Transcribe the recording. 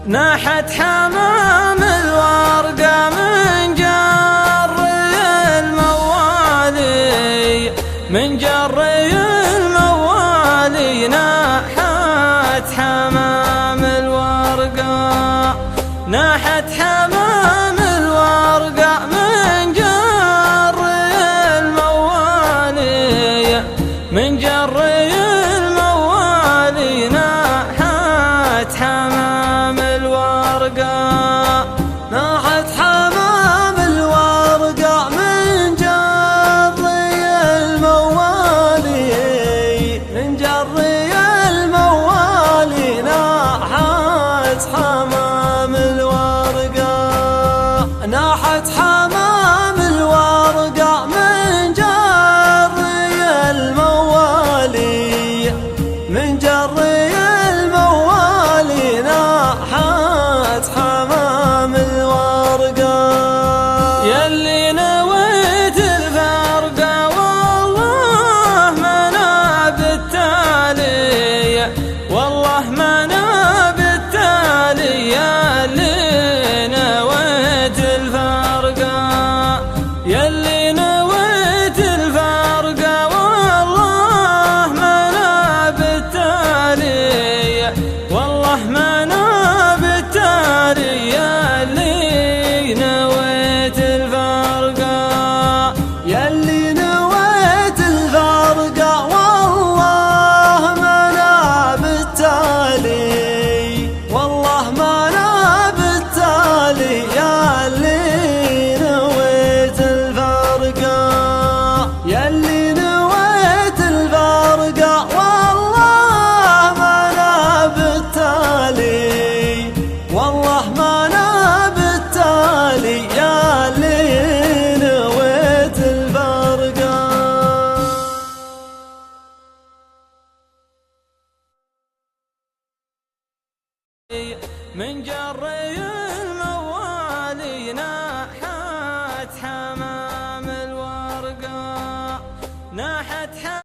ناحت حمام الورقة من جري الموالي، من جري الموالي ناحت حمام الورقة، ناحت حمام الورقة من جري الموالي، من جري الموالي ناحت حمام الورقة، ناحت حمام الورقة من جري الموالي، من جري الموالي ناحت حمام الورقة، ناحت حمام الورقة من جري الموالي، من جري الموالي ناحت حمام الورقة. يلي نويت الفرقة والله ما بالتالي، والله ما بالتالي، يلي نويت الفرقة، يلي نويت الفرقة والله ما بالتالي، والله ما بالتالي، يلي نويت الفرقة، يلي نويت الفرقة والله ما بالتالي، والله ما بالتالي، يلي نويت الفرقة، يلي نويت الفرقة والله ما بالتالي، والله ما بالتالي، يلي نويت الفرقة. من جري